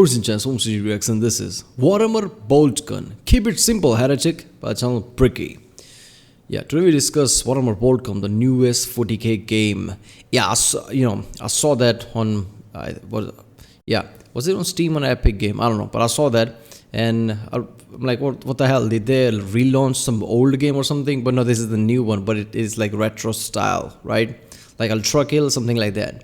Gents, Home Reacts, and this is Warhammer BOLTGUN. Keep it simple, Heretic, by the channel Bricky. Yeah, today we discuss Warhammer BOLTGUN, the newest 40k game. Yeah, I saw that on was it on Steam or Epic Game? I don't know, but I saw that and I'm like, what the hell? Did they relaunch some old game or something? But no, this is the new one, but it is like retro style, right? Like Ultra Kill, something like that.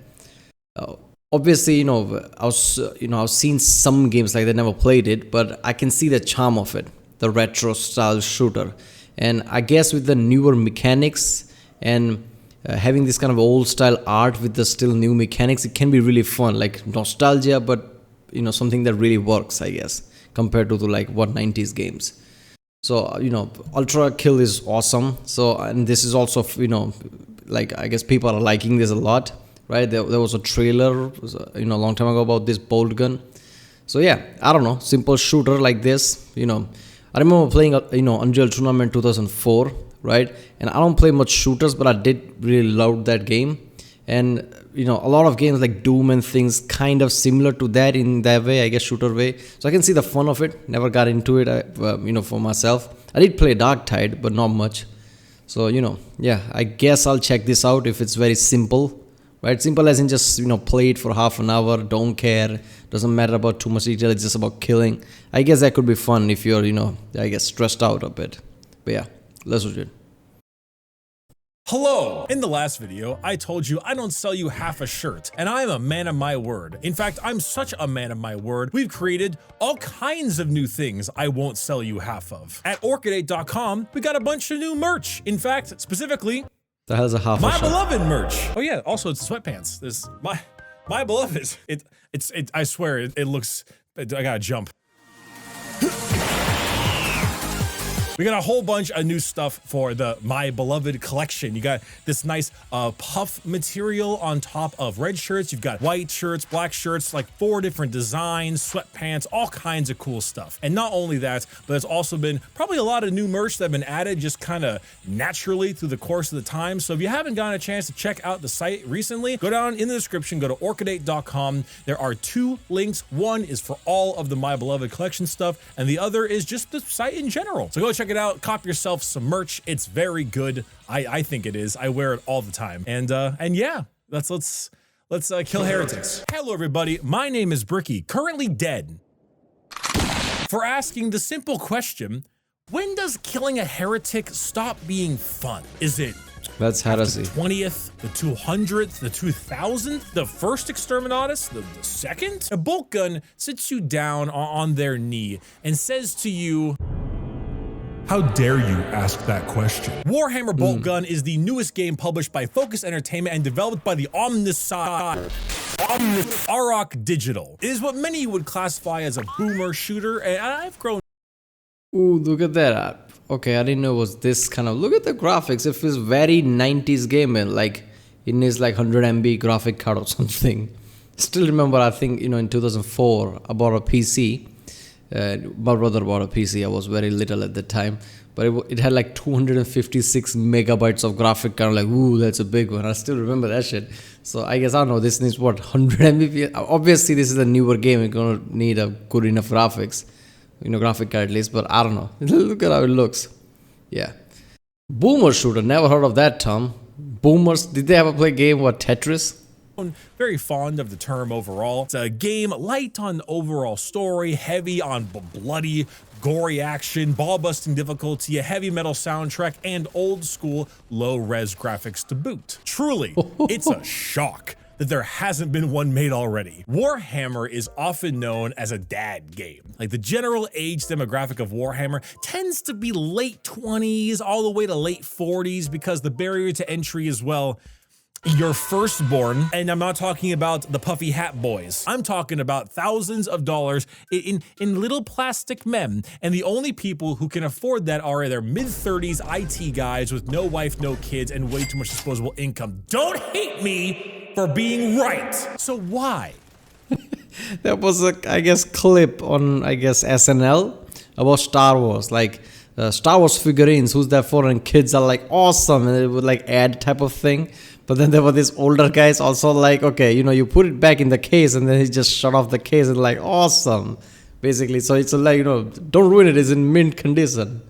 Obviously, I've seen some games like that, never played it, but I can see the charm of it, the retro style shooter. And I guess with the newer mechanics and having this kind of old style art with the still new mechanics, it can be really fun, like nostalgia, but something that really works, I guess, compared to the 90s games. So Ultra Kill is awesome. So, and this is also I guess people are liking this a lot. Right, there was a trailer, a long time ago about this BOLTGUN. So yeah, I don't know, simple shooter like this. I remember playing, Unreal Tournament 2004, right? And I don't play much shooters, but I did really love that game. And a lot of games like Doom and things kind of similar to that in that way, I guess, shooter way. So I can see the fun of it. Never got into it, for myself. I did play Dark Tide, but not much. So yeah, I guess I'll check this out if it's very simple. Right, simple as in just play it for half an hour, don't care, doesn't matter about too much detail, it's just about killing. I guess that could be fun if you're I guess stressed out a bit. But yeah, let's do it. Hello! In the last video, I told you I don't sell you half a shirt, and I am a man of my word. In fact, I'm such a man of my word, we've created all kinds of new things I won't sell you half of. At orchidate.com, we got a bunch of new merch. In fact, specifically, the hell's a half My Beloved merch. Oh yeah, also it's sweatpants. There's my Beloved. It I swear it looks, I gotta jump. We got a whole bunch of new stuff for the My Beloved collection. You got this nice puff material on top of red shirts. You've got white shirts, black shirts, like 4 different designs, sweatpants, all kinds of cool stuff. And not only that, but there's also been probably a lot of new merch that have been added just kind of naturally through the course of the time. So if you haven't gotten a chance to check out the site recently, go down in the description, go to orchidate.com. There are 2 links. One is for all of the My Beloved collection stuff, and the other is just the site in general. So go check it out, cop yourself some merch. It's very good. I think it is. I wear it all the time. And yeah, let's kill heretics. Hello everybody, my name is Bricky, currently dead, for asking the simple question, when does killing a heretic stop being fun? Is it that's heresy. The 20th, the 200th, the 2000th, the first Exterminatus, the second? A BOLTGUN sits you down on their knee and says to you, how dare you ask that question? Warhammer BOLTGUN is the newest game published by Focus Entertainment and developed by the Arok Digital. It is what many would classify as a boomer shooter, and I've grown. Ooh, look at that. Okay, I didn't know it was this kind of. Look at the graphics. It feels very 90s game, like it needs like 100 MB graphic card or something. Still remember, I think in 2004 I bought a PC. My brother bought a PC. I was very little at the time, but it had like 256 megabytes of graphic card. Like, ooh, that's a big one. I still remember that shit. So I guess, I don't know, this needs what, 100 MB? Obviously this is a newer game, it's gonna need a good enough graphics, graphic card at least, but I don't know. Look at how it looks. Yeah, boomer shooter, never heard of that term. Boomers, did they ever play a game, what, Tetris? Very fond of the term overall. It's a game light on overall story, heavy on bloody, gory action, ball-busting difficulty, a heavy metal soundtrack, and old-school low-res graphics to boot. Truly, it's a shock that there hasn't been one made already. Warhammer is often known as a dad game. Like, the general age demographic of Warhammer tends to be late 20s all the way to late 40s because the barrier to entry is, well, your firstborn, and I'm not talking about the puffy hat boys. I'm talking about thousands of dollars in little plastic men, and the only people who can afford that are their mid-30s IT guys with no wife, no kids, and way too much disposable income. Don't hate me for being right. So why? That was a, I guess, clip on, I guess, SNL about Star Wars. Like, Star Wars figurines, who's that for, and kids are like awesome, and it would like add type of thing. But then there were these older guys also like, okay, you put it back in the case, and then he just shut off the case and like awesome, basically. So it's like, don't ruin it, it's in mint condition.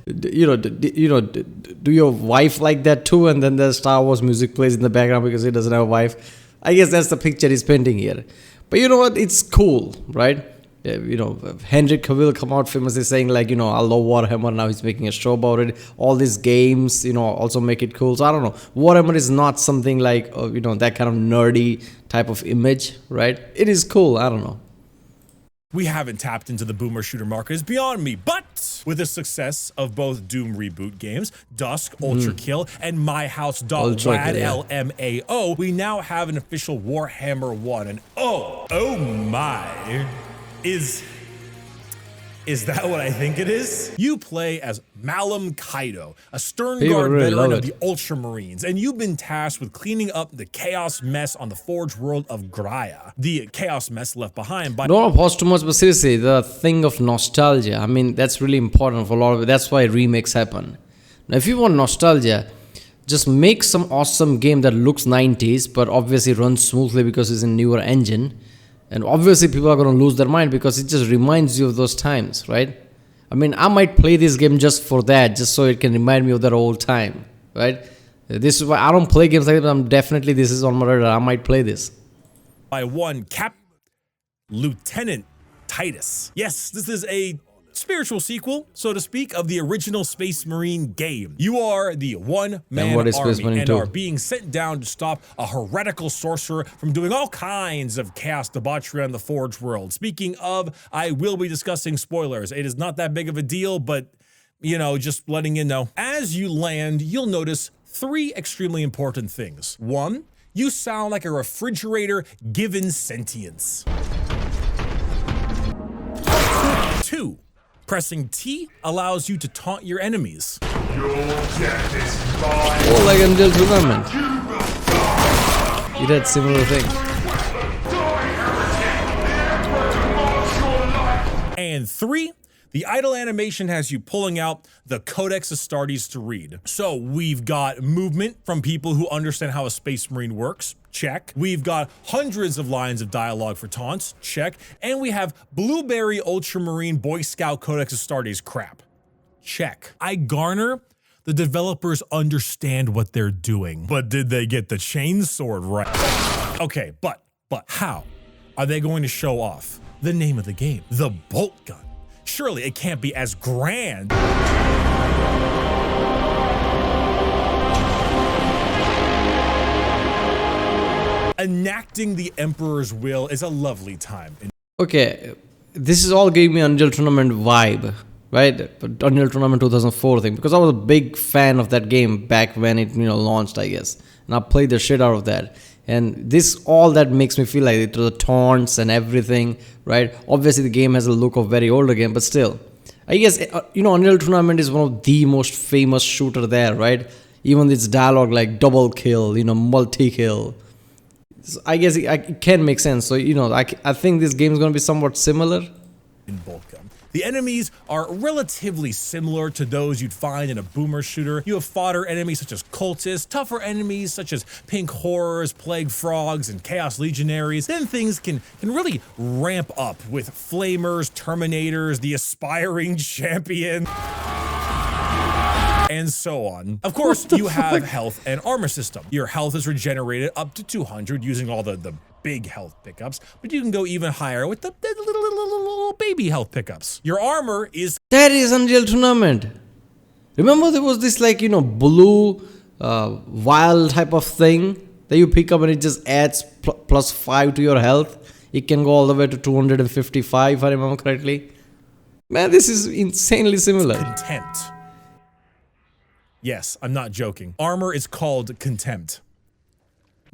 Do your wife like that too? And then the Star Wars music plays in the background because he doesn't have a wife. I guess that's the picture he's painting here. But you know what? It's cool, right? Henry Cavill come out famously saying like, I love Warhammer. Now he's making a show about it. All these games, also make it cool. So I don't know. Warhammer is not something like, that kind of nerdy type of image, right? It is cool. I don't know. We haven't tapped into the boomer shooter market is beyond me, but with the success of both Doom reboot games, Dusk, Ultra Kill, and My House Lad, LMAO, we now have an official Warhammer 1. And oh my, is that what I think it is? You play as Malum Kaido, a stern guard veteran of the Ultramarines, and you've been tasked with cleaning up the chaos mess on the Forge world of Graia. The chaos mess left behind by— Don't pause too much, but seriously, the thing of nostalgia, I mean, that's really important for a lot of it. That's why remakes happen. Now, if you want nostalgia, just make some awesome game that looks 90s, but obviously runs smoothly because it's a newer engine. And obviously people are going to lose their mind because it just reminds you of those times, right? I mean, I might play this game just for that, just so it can remind me of that old time, right? This is why I don't play games like that, but this is on my radar. I might play this. By one Lieutenant Titus. Yes, this is a spiritual sequel, so to speak, of the original Space Marine game. You are the one-man army and are being sent down to stop a heretical sorcerer from doing all kinds of chaos debauchery on the Forge world. Speaking of, I will be discussing spoilers. It is not that big of a deal, but, just letting you know. As you land, you'll notice 3 extremely important things. 1, you sound like a refrigerator given sentience. 2, pressing T allows you to taunt your enemies. Your death is mine. Oh, like Unreal Tournament. It had similar thing. And 3, the idle animation has you pulling out the Codex Astartes to read. So we've got movement from people who understand how a Space Marine works. Check. We've got hundreds of lines of dialogue for taunts. Check. And we have Blueberry Ultramarine Boy Scout Codex Astartes crap. Check. I garner the developers understand what they're doing, but did they get the chainsword right? Okay, but how are they going to show off the name of the game, the bolt gun? Surely it can't be as grand. Enacting the Emperor's will is a lovely time. Okay, this is all gave me Unreal Tournament vibe, right? Unreal Tournament 2004 thing, because I was a big fan of that game back when it launched, I guess, and I played the shit out of that. And this, all that makes me feel like it, the taunts and everything, right? Obviously the game has a look of very older game, but still, I guess Unreal Tournament is one of the most famous shooter there, right? Even its dialogue like double kill, multi-kill. So I guess it can make sense. So, I think this game is going to be somewhat similar. In BOLTGUN, the enemies are relatively similar to those you'd find in a boomer shooter. You have fodder enemies such as cultists, tougher enemies such as pink horrors, plague frogs, and chaos legionaries. Then things can really ramp up with flamers, terminators, the aspiring champion, and so on. Of course, you have health and armor system. Your health is regenerated up to 200 using all the big health pickups, but you can go even higher with the little baby health pickups. Your armor is— That is Unreal Tournament. Remember there was this blue vial type of thing that you pick up and it just adds +5 to your health. It can go all the way to 255 if I remember correctly. Man, this is insanely similar. Contempt. Yes, I'm not joking. Armor is called Contempt.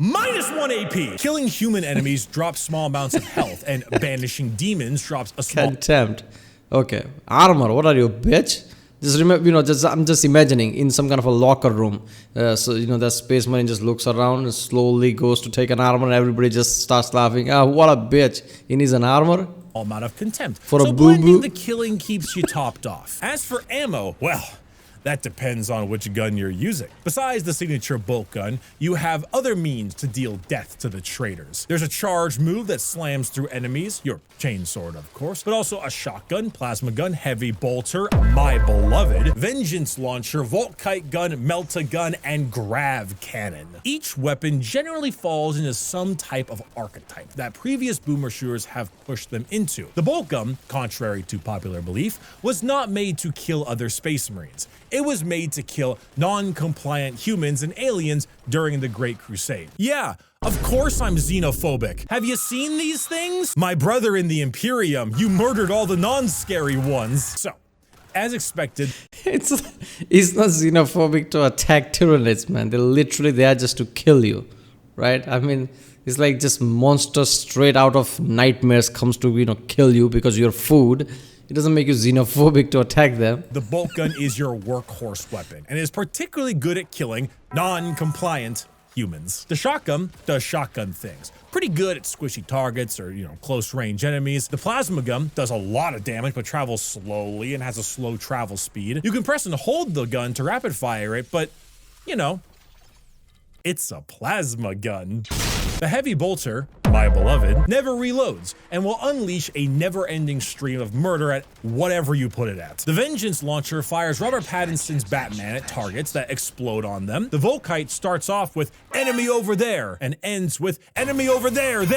-1 AP. Killing human enemies drops small amounts of health, and banishing demons drops a small— Contempt. Okay. Armor, what are you, bitch? Just remember, I'm just imagining in some kind of a locker room. So, that Space Marine just looks around and slowly goes to take an armor and everybody just starts laughing. Ah, what a bitch. He needs an armor. amount of contempt. For a so boo-boo. blending the killing keeps you topped off. As for ammo, well, that depends on which gun you're using. Besides the signature bolt gun, you have other means to deal death to the traitors. There's a charge move that slams through enemies, your chainsword of course, but also a shotgun, plasma gun, heavy bolter, my beloved, vengeance launcher, voltkite gun, melt-a-gun, and grav cannon. Each weapon generally falls into some type of archetype that previous boomer shooters have pushed them into. The bolt gun, contrary to popular belief, was not made to kill other space marines. It was made to kill non-compliant humans and aliens during the Great Crusade. Yeah, of course I'm xenophobic. Have you seen these things? My brother in the Imperium, you murdered all the non-scary ones. So, as expected, It's not xenophobic to attack Tyranids, man. They're literally there just to kill you, right? I mean, it's like just monsters straight out of nightmares comes to, kill you because you're food. It doesn't make you xenophobic to attack them. the bolt gun is your workhorse weapon and is particularly good at killing non-compliant humans. The shotgun does shotgun things. Pretty good at squishy targets or, close range enemies. The plasma gun does a lot of damage but travels slowly and has a slow travel speed. You can press and hold the gun to rapid fire it, but, it's a plasma gun. The heavy bolter, my beloved, never reloads and will unleash a never-ending stream of murder at whatever you put it at. The vengeance launcher fires Robert Pattinson's Batman at targets that explode on them. The volkite starts off with enemy over there and ends with enemy over there, and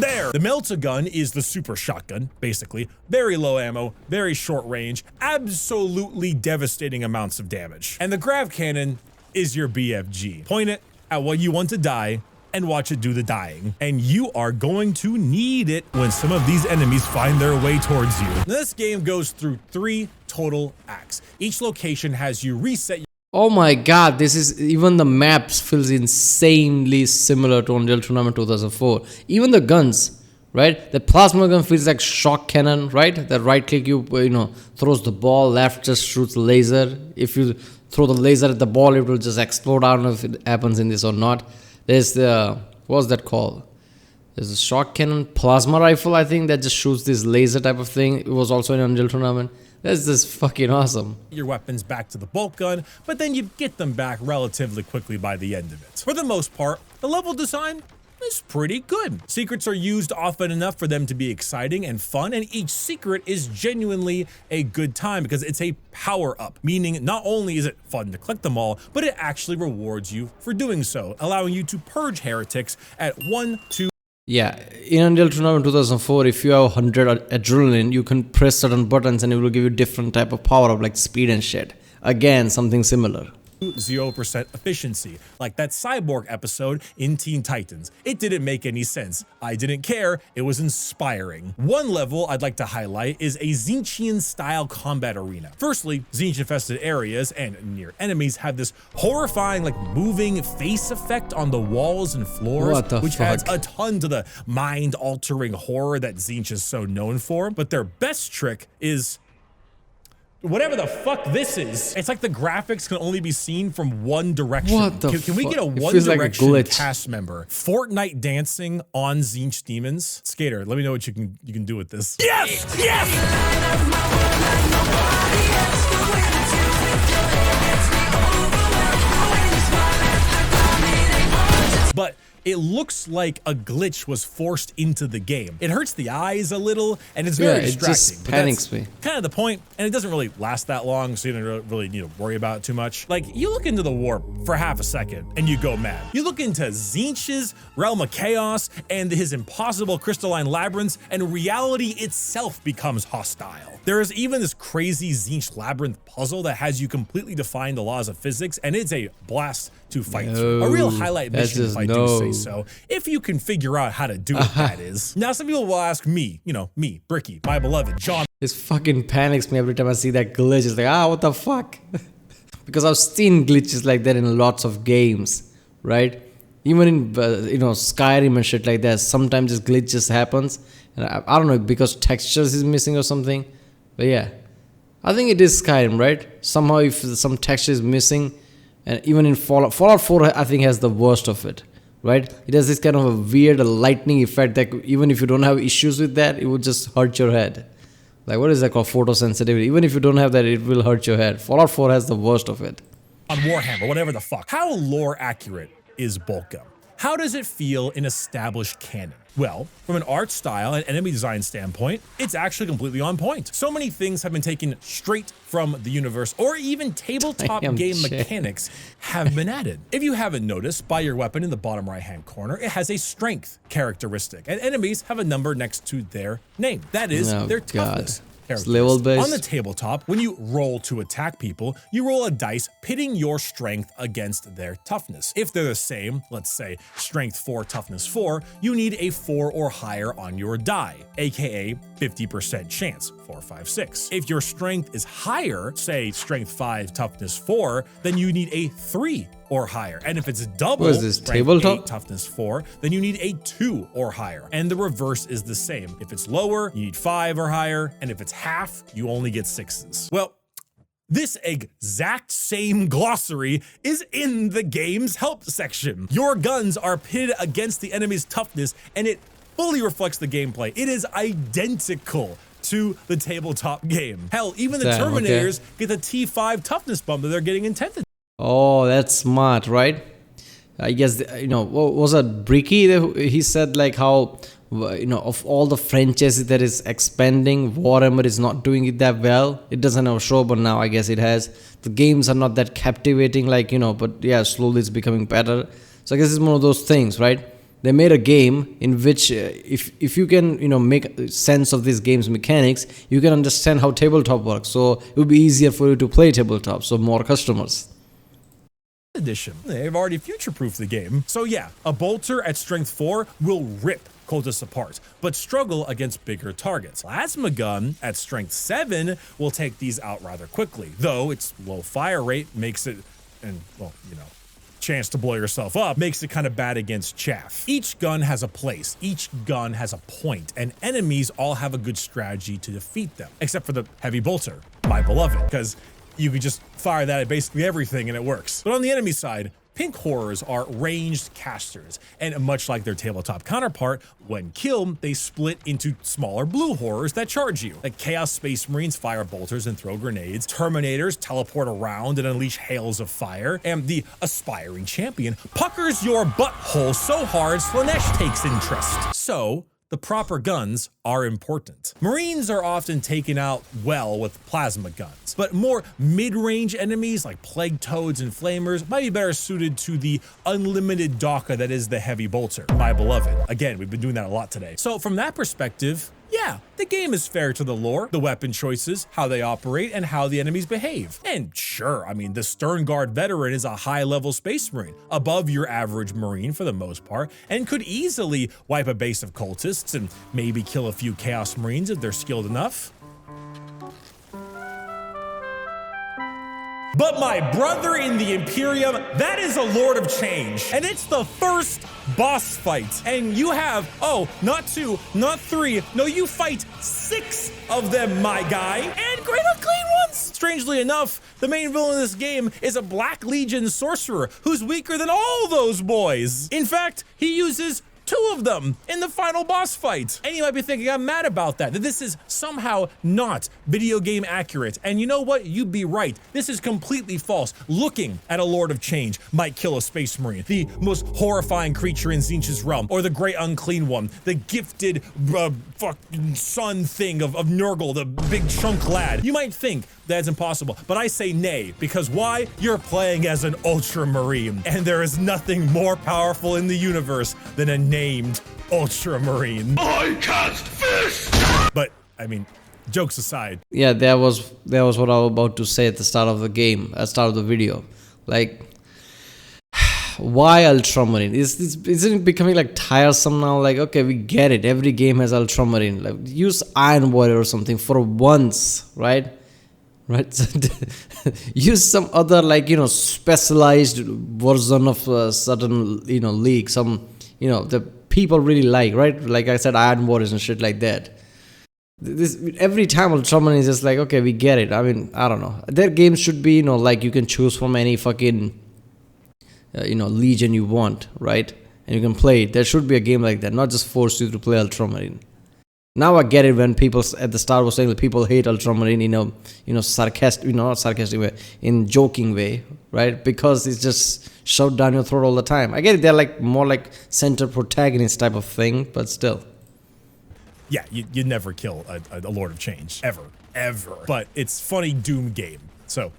there. The melt-a-gun is the super shotgun, basically. Very low ammo, very short range, absolutely devastating amounts of damage. And the grav cannon is your BFG. Point it at what you want to die and watch it do the dying. And you are going to need it when some of these enemies find their way towards you. This game goes through 3 total acts. Each location has you reset your Oh my god, this is, even the maps feels insanely similar to Unreal Tournament 2004. Even the guns, right? The plasma gun feels like shock cannon, right? The right click, throws the ball, left just shoots laser. If you throw the laser at the ball, it will just explode. I don't know if it happens in this or not. There's the, what's that called? There's a shock cannon, plasma rifle, I think, that just shoots this laser type of thing. It was also in Unreal Tournament. That's just fucking awesome. your weapons back to the bolt gun, but then you get them back relatively quickly by the end of it. For the most part, the level design is pretty good. Secrets are used often enough for them to be exciting and fun, and each secret is genuinely a good time because it's a power-up, meaning not only is it fun to collect them all, but it actually rewards you for doing so, allowing you to purge heretics at 1, 2, Yeah, in Unreal Tournament 2004, if you have 100 adrenaline, you can press certain buttons and it will give you different type of power-up like speed and shit. Again, something similar. 0% efficiency, like that cyborg episode in Teen Titans. It didn't make any sense. I didn't care. It was inspiring. One level I'd like to highlight is a Zinchian-style combat arena. Firstly, Zinch-infested areas and near enemies have this horrifying, moving face effect on the walls and floors, What the which fuck? adds a ton to the mind-altering horror that Zinch is so known for. But their best trick is whatever the fuck this is. It's like the graphics can only be seen from one direction. What the Can we get a fuck? It one feels like a direction glitch. cast member? Fortnite dancing on Zinch demons. Skater, let me know what you can do with this. Yes! Yes! But it looks like a glitch was forced into the game. It hurts the eyes a little, and it's very Yeah, it distracting. just but panics that's me. kind of the point, and it doesn't really last that long, so you don't really need to worry about it too much. You look into the warp for half a second, and you go mad. You look into Zinch's realm of chaos and his impossible crystalline labyrinths, and reality itself becomes hostile. There is even this crazy Zinch labyrinth puzzle that has you completely define the laws of physics, and it's a blast to fight through. A real highlight that's mission, if just I do say so, if you can figure out how to do it, that is. Now, some people will ask me, me, Bricky, my beloved, John, This fucking panics me every time I see that glitch. It's like, what the fuck? Because I've seen glitches like that in lots of games, right? Even in, Skyrim and shit like that, sometimes this glitch just happens. And I don't know, because textures is missing or something. But yeah, I think it is Skyrim, right? Somehow if some texture is missing, and even in Fallout 4, I think has the worst of it, right? It has this kind of a weird lightning effect that even if you don't have issues with that, it would just hurt your head. Like, what is that called? Photosensitivity. Even if you don't have that, it will hurt your head. Fallout 4 has the worst of it. On Warhammer, whatever the fuck. How lore accurate is BOLTGUN? How does it feel in established canon? Well, from an art style and enemy design standpoint, it's actually completely on point. So many things have been taken straight from the universe, or even tabletop game mechanics have been added. If you haven't noticed, by your weapon in the bottom right-hand corner, it has a strength characteristic, and enemies have a number next to their name. That is their toughness. It's level based. On the tabletop, when you roll to attack people, you roll a dice pitting your strength against their toughness. If they're the same, let's say strength 4, toughness 4, you need a 4 or higher on your die, aka 50% chance, 4, 5, 6. If your strength is higher, say strength 5, toughness 4, then you need a 3 or higher. And if it's double, what is this, tabletop? 8, toughness 4, then you need a 2 or higher. And the reverse is the same. If it's lower, you need 5 or higher, and if it's half, you only get 6s. Well, this exact same glossary is in the game's help section. Your guns are pitted against the enemy's toughness, and it fully reflects the gameplay. It is identical to the tabletop game. Hell, even the Terminators get the T5 toughness bump that they're getting in 10th. Oh, that's smart, right? I guess, what was that Bricky? He said like how, of all the franchises that is expanding, Warhammer is not doing it that well. It doesn't have a show, but now I guess it has. The games are not that captivating, but yeah, slowly it's becoming better. So I guess it's one of those things, right? They made a game in which if you can, make sense of this game's mechanics, you can understand how tabletop works. So it would be easier for you to play tabletop, so more customers. Edition. They've already future-proofed the game. So yeah, a bolter at strength 4 will rip cultists apart, but struggle against bigger targets. Plasma gun at strength 7 will take these out rather quickly, though its low fire rate makes it, chance to blow yourself up makes it kind of bad against chaff. Each gun has a place, each gun has a point, and enemies all have a good strategy to defeat them, except for the heavy bolter, my beloved, because you could just fire that at basically everything and it works. But on the enemy side, pink horrors are ranged casters, and much like their tabletop counterpart, when killed, they split into smaller blue horrors that charge you. Like Chaos Space Marines fire bolters and throw grenades, Terminators teleport around and unleash hails of fire, and the aspiring champion puckers your butthole so hard Slanesh takes interest. So, the proper guns are important. Marines are often taken out well with plasma guns, but more mid-range enemies like plague toads and flamers might be better suited to the unlimited Daka that is the heavy bolter, my beloved. Again, we've been doing that a lot today. So from that perspective, yeah, the game is fair to the lore, the weapon choices, how they operate, and how the enemies behave. And sure, the Sternguard veteran is a high-level space marine, above your average marine for the most part, and could easily wipe a base of cultists and maybe kill a few chaos marines if they're skilled enough. But my brother in the Imperium, that is a Lord of Change. And it's the first boss fight. And you have, not 2, not 3, no, you fight 6 of them, my guy. And great unclean ones. Strangely enough, the main villain in this game is a Black Legion sorcerer who's weaker than all those boys. In fact, he uses 2 of them in the final boss fight. And you might be thinking I'm mad about that this is somehow not video game accurate. And you know what? You'd be right. This is completely false. Looking at a Lord of Change might kill a Space Marine, the most horrifying creature in Tzeentch's realm, or the Great Unclean One, the gifted fucking son thing of Nurgle, the big chunk lad. You might think that's impossible, but I say nay, because why? You're playing as an Ultramarine, and there is nothing more powerful in the universe than a named Ultramarine. I cast fist! But, jokes aside. Yeah, that was what I was about to say at the start of the game, at the start of the video. Like, why Ultramarine? Isn't it becoming like tiresome now? Like, okay, we get it. Every game has Ultramarine. Like, use Iron Warrior or something for once, right? Use some other specialized version of a certain league. Some the people really like, right? Like I said, Iron Warriors and shit like that. This every time Ultraman is just like, okay, we get it. I don't know. Their games should be, like you can choose from any fucking, legion you want, right? and you can play it. There should be a game like that, not just force you to play Ultramarine. Now I get it when people at the start was saying that people hate Ultramarine in a sarcastic, not sarcastic way, in joking way, right? Because it's just shoved down your throat all the time. I get it, they're like more like center protagonist type of thing, but still. Yeah, you'd never kill a Lord of Change, ever. But it's funny Doom game, so,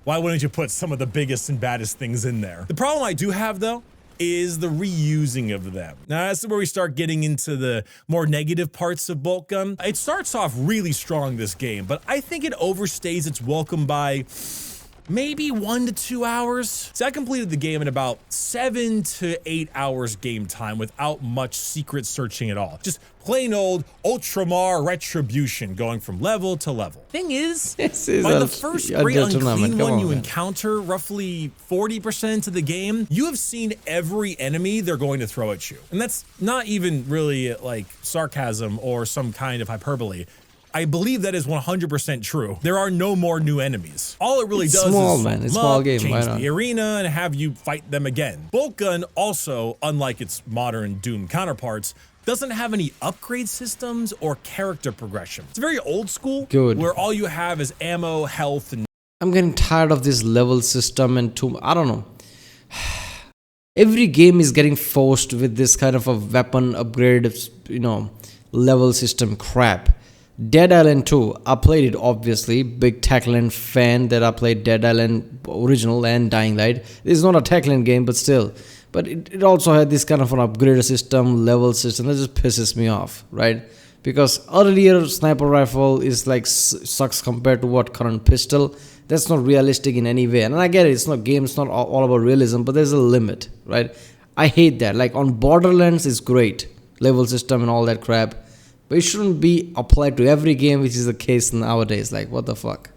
why wouldn't you put some of the biggest and baddest things in there? The problem I do have, though, is the reusing of them. Now, that's where we start getting into the more negative parts of BOLTGUN. It starts off really strong, this game, but I think it overstays its welcome by maybe 1 to 2 hours. So I completed the game in about 7 to 8 hours game time without much secret searching at all. Just plain old Ultramar Retribution, going from level to level. Thing is, by the first great unclean one you encounter, roughly 40% of the game, you have seen every enemy they're going to throw at you. And that's not even really like sarcasm or some kind of hyperbole. I believe that is 100% true. There are no more new enemies. All it really does is change the arena and have you fight them again. BOLTGUN also, unlike its modern Doom counterparts, doesn't have any upgrade systems or character progression. It's very old school, where all you have is ammo, health, and... I'm getting tired of this level system and I don't know. Every game is getting forced with this kind of a weapon upgrade, level system crap. Dead Island 2, I played it obviously, big Techland fan that I played Dead Island original and Dying Light. It's not a Techland game, but still. But it also had this kind of an upgrade system, level system that just pisses me off, right? Because earlier sniper rifle is like sucks compared to what current pistol. That's not realistic in any way. And I get it, it's not all about realism, but there's a limit, right? I hate that. Like on Borderlands, it's great, level system and all that crap. But it shouldn't be applied to every game, which is the case nowadays. Like, what the fuck?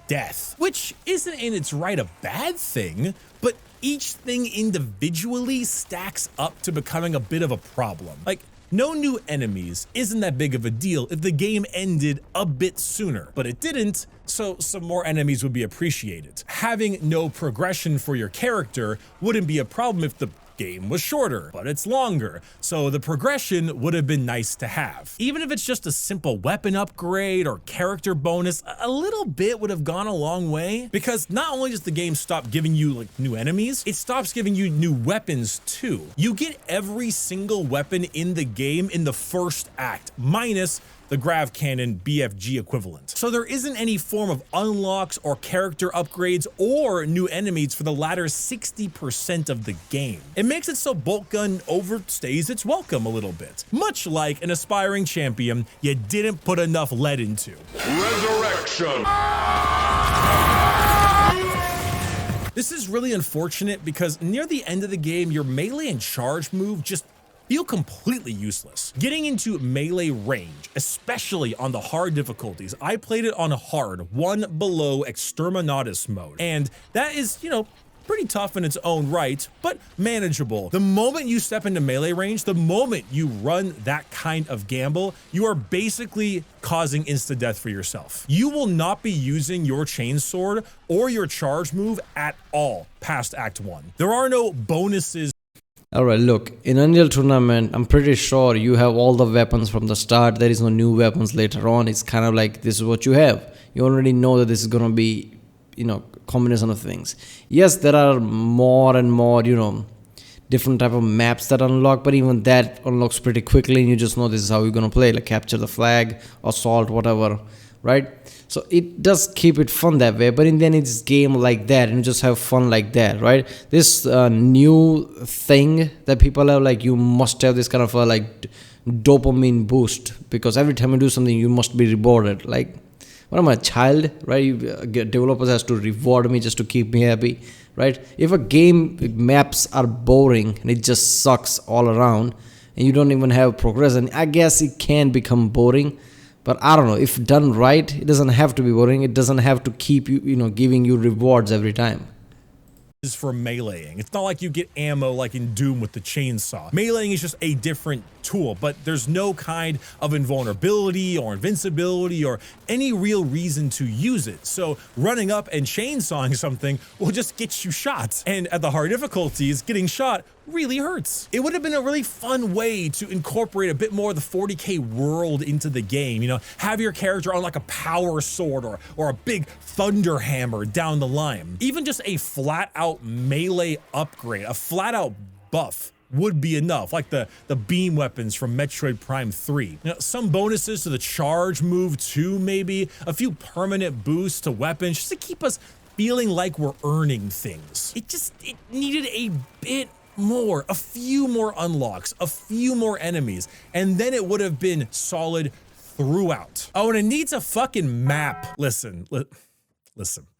Death. Which isn't in its right a bad thing, but each thing individually stacks up to becoming a bit of a problem. Like, no new enemies isn't that big of a deal if the game ended a bit sooner, but it didn't, so some more enemies would be appreciated. Having no progression for your character wouldn't be a problem if the game was shorter, but it's longer, so the progression would have been nice to have. Even if it's just a simple weapon upgrade or character bonus, a little bit would have gone a long way, because not only does the game stop giving you like new enemies, it stops giving you new weapons too. You get every single weapon in the game in the first act, minus the Grav Cannon BFG equivalent. So there isn't any form of unlocks or character upgrades or new enemies for the latter 60% of the game. It makes it so BOLTGUN overstays its welcome a little bit, much like an aspiring champion you didn't put enough lead into. Resurrection! This is really unfortunate because near the end of the game, your melee and charge move just feel completely useless. Getting into melee range, especially on the hard difficulties, I played it on hard, 1 below Exterminatus mode, and that is, pretty tough in its own right, but manageable. The moment you step into melee range, the moment you run that kind of gamble, you are basically causing insta-death for yourself. You will not be using your chainsword or your charge move at all past Act 1. There are no bonuses. Alright, look, in Unreal Tournament, I'm pretty sure you have all the weapons from the start. There is no new weapons later on. It's kind of like this is what you have. You already know that this is gonna be, combination of things. Yes, there are more and more, different type of maps that unlock, but even that unlocks pretty quickly and you just know this is how you're gonna play, like capture the flag, assault, whatever, right? So it does keep it fun that way, but in the end it's game like that and you just have fun like that, right? This new thing that people have, like you must have this kind of a dopamine boost, because every time you do something you must be rewarded. Like, what am I, a child, right? Developers has to reward me just to keep me happy, right? If a game maps are boring and it just sucks all around and you don't even have progression, I guess it can become boring. But I don't know, if done right, it doesn't have to be boring. It doesn't have to keep you, giving you rewards every time. Is for meleeing. It's not like you get ammo like in Doom with the chainsaw. Meleeing is just a different tool, but there's no kind of invulnerability or invincibility or any real reason to use it. So running up and chainsawing something will just get you shot. And at the hard difficulties, getting shot really hurts. It would have been a really fun way to incorporate a bit more of the 40K world into the game. You know, have your character on like a power sword or a big thunder hammer down the line. Even just a flat out melee upgrade, a flat out buff would be enough, like the beam weapons from Metroid Prime 3. You know, some bonuses to the charge move too, maybe a few permanent boosts to weapons just to keep us feeling like we're earning things. It needed a bit more, a few more unlocks, a few more enemies, and then it would have been solid throughout. Oh, and it needs a fucking map. Listen.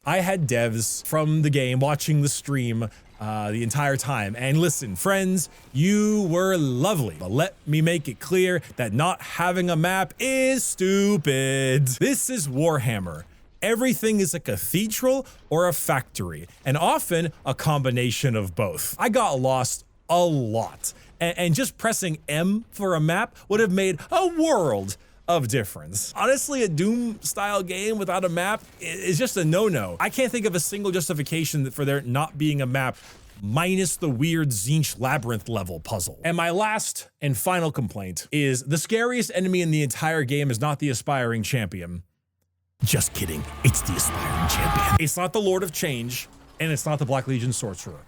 I had devs from the game watching the stream the entire time. And listen, friends, you were lovely. But let me make it clear that not having a map is stupid. This is Warhammer. Everything is a cathedral or a factory, and often a combination of both. I got lost a lot, and just pressing M for a map would have made a world of difference. Honestly, a Doom-style game without a map is just a no-no. I can't think of a single justification for there not being a map minus the weird Zinch Labyrinth level puzzle. And my last and final complaint is the scariest enemy in the entire game is not the aspiring champion. Just kidding, it's the aspiring champion. It's not the Lord of Change, and it's not the Black Legion Sorcerer.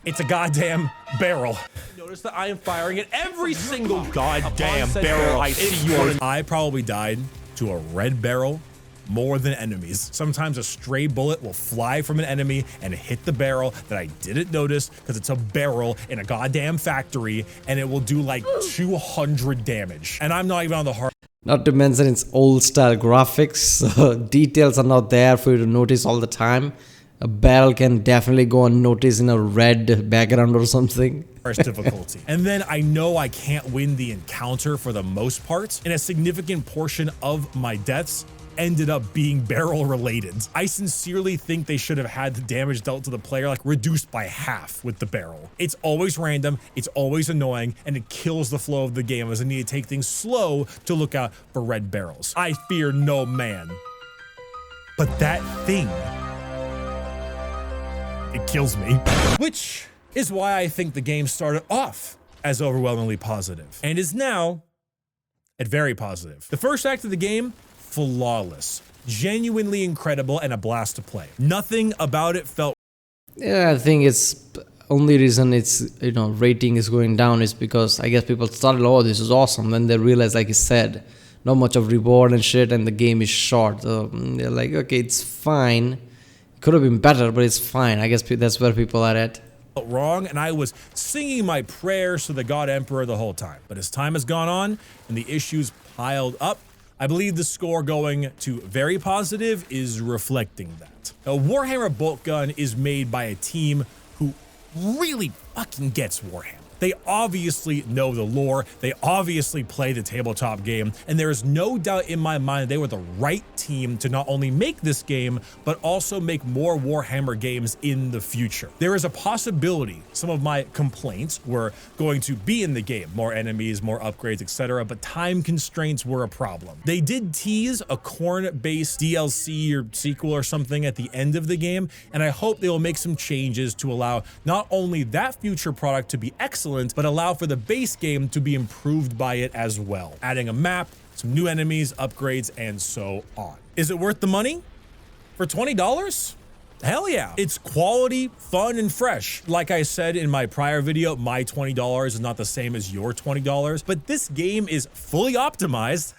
It's a goddamn barrel. Notice that I am firing at every single goddamn barrel I see you on. I probably died to a red barrel more than enemies. Sometimes a stray bullet will fly from an enemy and hit the barrel that I didn't notice because it's a barrel in a goddamn factory, and it will do like 200 damage. And I'm not even on the hard. Not to mention its old style graphics, so details are not there for you to notice all the time. A barrel can definitely go unnoticed in a red background or something. Difficulty. And then I know I can't win the encounter for the most part, and a significant portion of my deaths ended up being barrel related. I sincerely think they should have had the damage dealt to the player like reduced by half with the barrel. It's always random, it's always annoying, and it kills the flow of the game as I need to take things slow to look out for red barrels. I fear no man. But that thing, it kills me. Which is why I think the game started off as overwhelmingly positive and is now at very positive. The first act of the game, flawless, genuinely incredible, and a blast to play. Nothing about it felt. Yeah, I think it's only reason it's, you know, rating is going down is because I guess people started, oh, this is awesome. Then they realize, like you said, not much of reward and shit, and the game is short. So they're like, okay, it's fine. It could have been better, but it's fine. I guess that's where people are at. Wrong, and I was singing my prayers to the God Emperor the whole time. But as time has gone on and the issues piled up, I believe the score going to very positive is reflecting that. Now, Warhammer BOLTGUN is made by a team who really fucking gets Warhammer. They obviously know the lore, they obviously play the tabletop game, and there is no doubt in my mind they were the right team to not only make this game, but also make more Warhammer games in the future. There is a possibility some of my complaints were going to be in the game, more enemies, more upgrades, etc., but time constraints were a problem. They did tease a corn-based DLC or sequel or something at the end of the game, and I hope they will make some changes to allow not only that future product to be excellent, but allow for the base game to be improved by it as well, adding a map, some new enemies, upgrades, and so on. Is it worth the money? For $20? Hell yeah. It's quality, fun, and fresh. Like I said in my prior video, my $20 is not the same as your $20, but this game is fully optimized.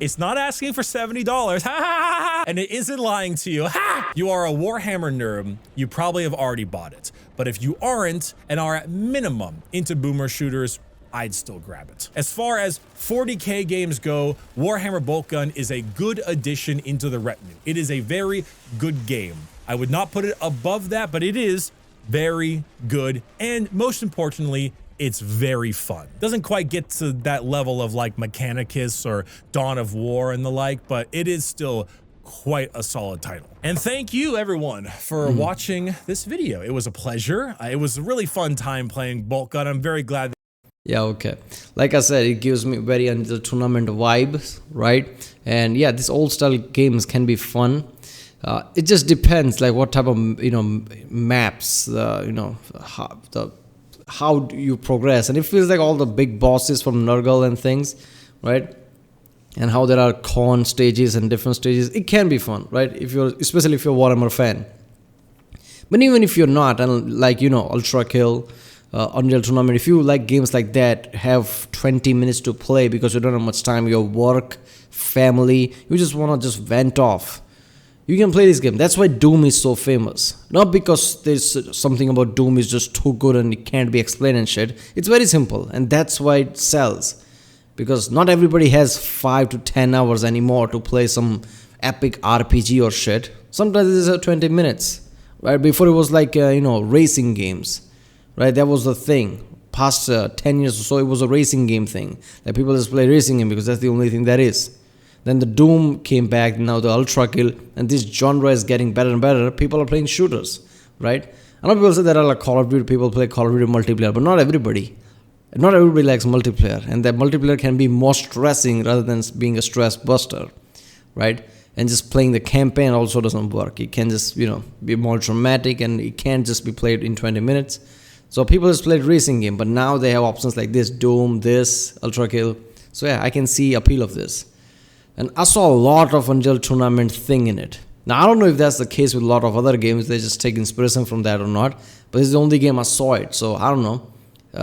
It's not asking for $70, and it isn't lying to you. You are a Warhammer nerd, you probably have already bought it. But if you aren't and are at minimum into boomer shooters, I'd still grab it. As far as 40K games go, Warhammer BOLTGUN is a good addition into the retinue. It is a very good game. I would not put it above that, but it is very good. And most importantly, it's very fun. Doesn't quite get to that level of like Mechanicus or Dawn of War and the like, but it is still quite a solid title. And thank you everyone for watching this video. It was a pleasure. It was a really fun time playing BOLTGUN. I'm very glad. Yeah, okay. Like I said, it gives me very Unreal Tournament vibes, right? And yeah, these old style games can be fun. It just depends, like what type of maps, how do you progress, and it feels like all the big bosses from Nurgle and things, right? And how there are con stages and different stages. It can be fun, right? Especially if you're a Warhammer fan. But even if you're not, and like Ultra Kill, Unreal Tournament, if you like games like that, have 20 minutes to play because you don't have much time, your work, family, you just want to just vent off, you can play this game. That's why Doom is so famous. Not because there's something about Doom is just too good and it can't be explained and shit. It's very simple, and that's why it sells. Because not everybody has 5 to 10 hours anymore to play some epic RPG or shit. Sometimes it's 20 minutes, right? Before it was like racing games, right? That was the thing. Past 10 years or so, it was a racing game thing. Like people just play racing game because that's the only thing that is. Then the Doom came back, now the Ultra Kill, and this genre is getting better and better. People are playing shooters, right? I know people say there are like Call of Duty, people play Call of Duty multiplayer, but not everybody. Not everybody likes multiplayer, and that multiplayer can be more stressing rather than being a stress buster, right? And just playing the campaign also doesn't work. It can just, be more dramatic, and it can't just be played in 20 minutes. So people just played racing game, but now they have options like this, Doom, this, Ultra Kill. So yeah, I can see appeal of this. And I saw a lot of Unreal Tournament thing in it. Now, I don't know if that's the case with a lot of other games. They just take inspiration from that or not. But this is the only game I saw it. So, I don't know.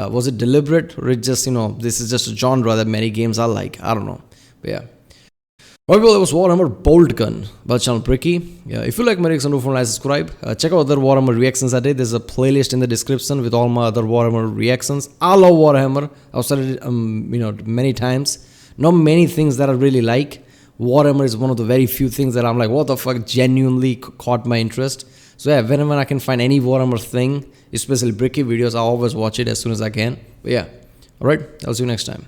Was it deliberate? Or it just, this is just a genre that many games I like. I don't know. But yeah. Well, it was Warhammer BOLTGUN by the channel Bricky. Yeah, if you like my reaction, don't forget to subscribe. Check out other Warhammer reactions I did. There's a playlist in the description with all my other Warhammer reactions. I love Warhammer. I've said it, many times. Not many things that I really like. Warhammer is one of the very few things that I'm like, what the fuck, genuinely caught my interest. So yeah, whenever I can find any Warhammer thing, especially Bricky videos, I always watch it as soon as I can. But yeah, alright, I'll see you next time.